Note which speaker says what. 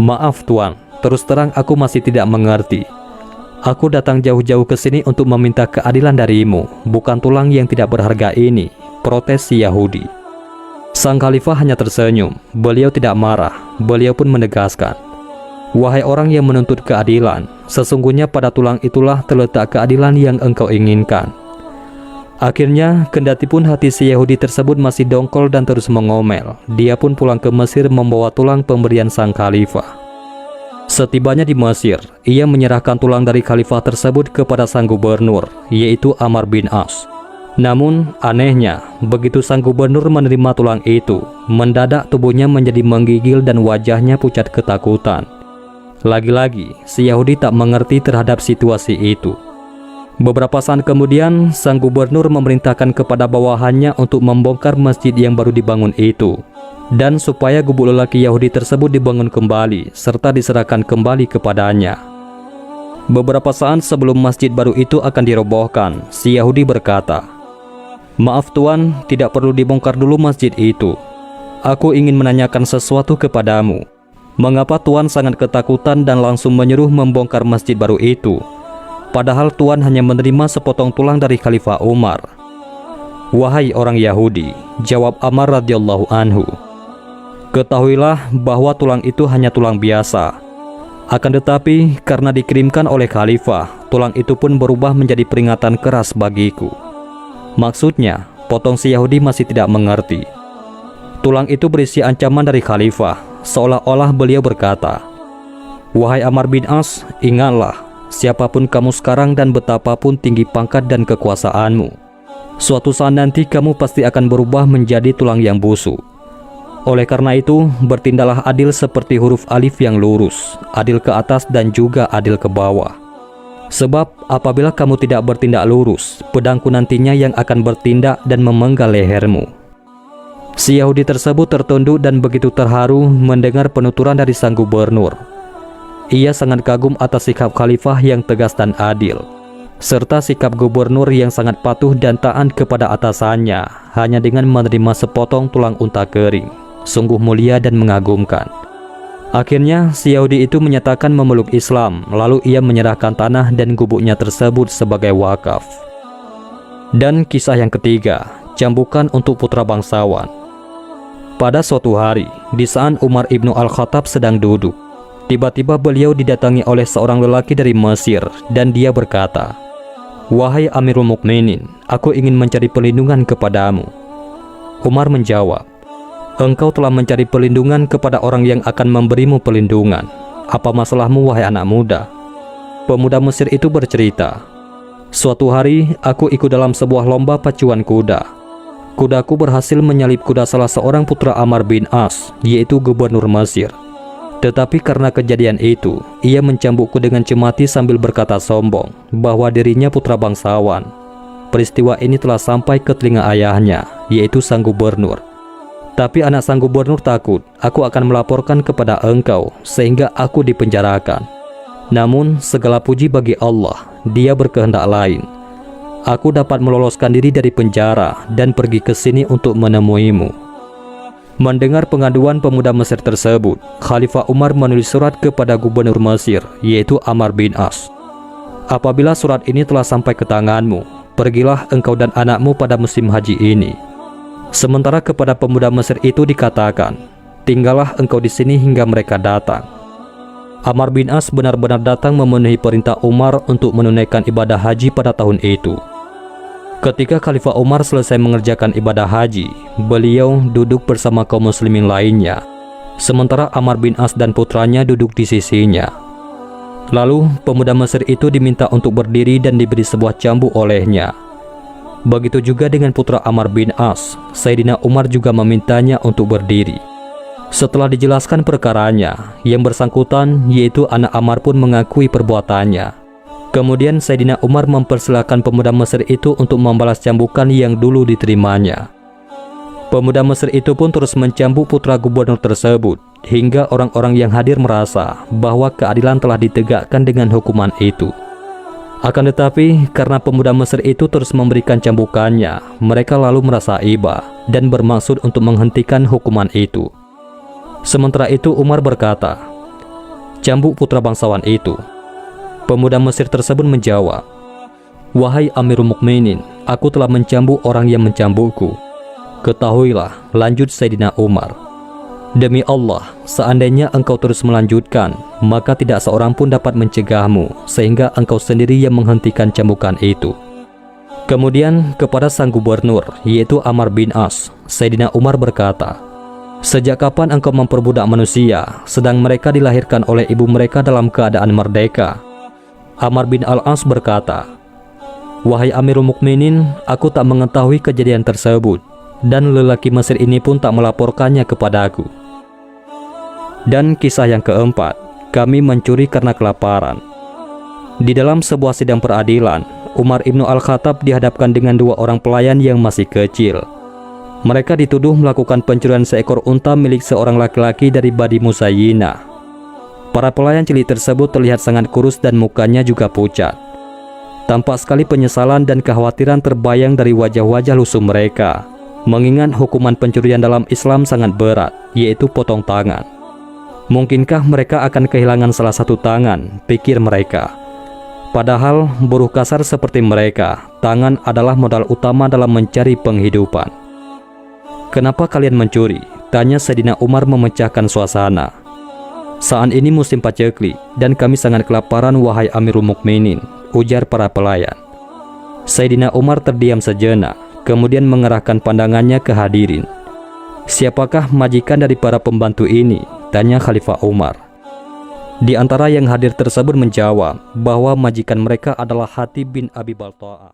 Speaker 1: Maaf Tuan, terus terang aku masih tidak mengerti. Aku datang jauh-jauh ke sini untuk meminta keadilan darimu, bukan tulang yang tidak berharga ini, protes si Yahudi. Sang khalifah hanya tersenyum, beliau tidak marah, beliau pun menegaskan, wahai orang yang menuntut keadilan, sesungguhnya pada tulang itulah terletak keadilan yang engkau inginkan. Akhirnya, kendati pun hati si Yahudi tersebut masih dongkol dan terus mengomel, dia pun pulang ke Mesir membawa tulang pemberian sang khalifah. Setibanya di Mesir, ia menyerahkan tulang dari khalifah tersebut kepada sang gubernur, yaitu Amr bin As. Namun, anehnya, begitu sang gubernur menerima tulang itu, mendadak tubuhnya menjadi menggigil dan wajahnya pucat ketakutan. Lagi-lagi, si Yahudi tak mengerti terhadap situasi itu. Beberapa saat kemudian, sang gubernur memerintahkan kepada bawahannya untuk membongkar masjid yang baru dibangun itu, dan supaya gubuk lelaki Yahudi tersebut dibangun kembali, serta diserahkan kembali kepadanya. Beberapa saat sebelum masjid baru itu akan dirobohkan, si Yahudi berkata, "Maaf Tuan, tidak perlu dibongkar dulu masjid itu. Aku ingin menanyakan sesuatu kepadamu. Mengapa Tuan sangat ketakutan dan langsung menyuruh membongkar masjid baru itu? Padahal Tuan hanya menerima sepotong tulang dari Khalifah Umar." "Wahai orang Yahudi," jawab Amr radhiyallahu anhu, "ketahuilah bahwa tulang itu hanya tulang biasa. Akan tetapi karena dikirimkan oleh Khalifah, tulang itu pun berubah menjadi peringatan keras bagiku." Maksudnya, potong si Yahudi masih tidak mengerti. Tulang itu berisi ancaman dari Khalifah, seolah-olah beliau berkata, "Wahai Amr bin As, ingatlah, siapapun kamu sekarang dan betapapun tinggi pangkat dan kekuasaanmu, suatu saat nanti kamu pasti akan berubah menjadi tulang yang busuk. Oleh karena itu, bertindaklah adil seperti huruf alif yang lurus, adil ke atas dan juga adil ke bawah. Sebab apabila kamu tidak bertindak lurus, pedangku nantinya yang akan bertindak dan memenggal lehermu." Si Yahudi tersebut tertunduk dan begitu terharu mendengar penuturan dari sang gubernur. Ia sangat kagum atas sikap khalifah yang tegas dan adil, serta sikap gubernur yang sangat patuh dan taat kepada atasannya hanya dengan menerima sepotong tulang unta kering. Sungguh mulia dan mengagumkan. Akhirnya si Yahudi itu menyatakan memeluk Islam, lalu ia menyerahkan tanah dan gubuknya tersebut sebagai wakaf. Dan kisah yang ketiga, cambukan untuk putra bangsawan. Pada suatu hari, di saat Umar ibnu Al-Khattab sedang duduk, tiba-tiba beliau didatangi oleh seorang lelaki dari Mesir dan dia berkata, "Wahai Amirul Mukminin, aku ingin mencari perlindungan kepadamu." Umar menjawab, "Engkau telah mencari perlindungan kepada orang yang akan memberimu perlindungan. Apa masalahmu wahai anak muda?" Pemuda Mesir itu bercerita, "Suatu hari aku ikut dalam sebuah lomba pacuan kuda. Kudaku berhasil menyalip kuda salah seorang putra Amr bin As, yaitu gubernur Mesir. Tetapi karena kejadian itu, ia mencambukku dengan cemati sambil berkata sombong bahwa dirinya putra bangsawan. Peristiwa ini telah sampai ke telinga ayahnya, yaitu sang gubernur. Tapi anak sang gubernur takut aku akan melaporkan kepada engkau sehingga aku dipenjarakan. Namun segala puji bagi Allah, dia berkehendak lain. Aku dapat meloloskan diri dari penjara dan pergi ke sini untuk menemuimu." Mendengar pengaduan pemuda Mesir tersebut, Khalifah Umar menulis surat kepada gubernur Mesir, yaitu Amr bin As. "Apabila surat ini telah sampai ke tanganmu, pergilah engkau dan anakmu pada musim haji ini." Sementara kepada pemuda Mesir itu dikatakan, "Tinggallah engkau di sini hingga mereka datang." Amr bin As benar-benar datang memenuhi perintah Umar untuk menunaikan ibadah haji pada tahun itu. Ketika Khalifah Umar selesai mengerjakan ibadah haji, beliau duduk bersama kaum muslimin lainnya, sementara Amr bin As dan putranya duduk di sisinya. Lalu pemuda Mesir itu diminta untuk berdiri dan diberi sebuah cambuk olehnya. Begitu juga dengan putra Amr bin As, Sayyidina Umar juga memintanya untuk berdiri. Setelah dijelaskan perkaranya, yang bersangkutan yaitu anak Amr pun mengakui perbuatannya. Kemudian Sayyidina Umar mempersilahkan pemuda Mesir itu untuk membalas cambukan yang dulu diterimanya. Pemuda Mesir itu pun terus mencambuk putra gubernur tersebut, hingga orang-orang yang hadir merasa bahwa keadilan telah ditegakkan dengan hukuman itu. Akan tetapi, karena pemuda Mesir itu terus memberikan cambukannya, mereka lalu merasa iba dan bermaksud untuk menghentikan hukuman itu. Sementara itu Umar berkata, cambuk putra bangsawan itu. Pemuda Mesir tersebut menjawab, "Wahai Amirul Mukminin, aku telah mencambuk orang yang mencambukku." "Ketahuilah," lanjut Sayyidina Umar, "demi Allah, seandainya engkau terus melanjutkan, maka tidak seorang pun dapat mencegahmu, sehingga engkau sendiri yang menghentikan cambukan itu." Kemudian kepada sang gubernur, yaitu Amr bin As, Sayyidina Umar berkata, "Sejak kapan engkau memperbudak manusia, sedang mereka dilahirkan oleh ibu mereka dalam keadaan merdeka?" Amr bin Al-As berkata, "Wahai Amirul Mukminin, aku tak mengetahui kejadian tersebut, dan lelaki Mesir ini pun tak melaporkannya kepadaku." Dan kisah yang keempat, kami mencuri karena kelaparan. Di dalam sebuah sidang peradilan, Umar ibnu Al-Khattab dihadapkan dengan dua orang pelayan yang masih kecil. Mereka dituduh melakukan pencurian seekor unta milik seorang laki-laki dari Bani Musayyinah. Para pelayan cilik tersebut terlihat sangat kurus dan mukanya juga pucat. Tampak sekali penyesalan dan kekhawatiran terbayang dari wajah-wajah lusuh mereka, mengingat hukuman pencurian dalam Islam sangat berat, yaitu potong tangan. Mungkinkah mereka akan kehilangan salah satu tangan, pikir mereka. Padahal buruh kasar seperti mereka, tangan adalah modal utama dalam mencari penghidupan. "Kenapa kalian mencuri?" tanya Sayyidina Umar memecahkan suasana. "Saat ini musim paceklik dan kami sangat kelaparan, wahai Amirul Mukminin," ujar para pelayan. Sayyidina Umar terdiam sejenak, kemudian mengerahkan pandangannya ke hadirin. "Siapakah majikan dari para pembantu ini?" tanya Khalifah Umar. Di antara yang hadir tersebut menjawab bahwa majikan mereka adalah Hatib bin Abi Balta'ah.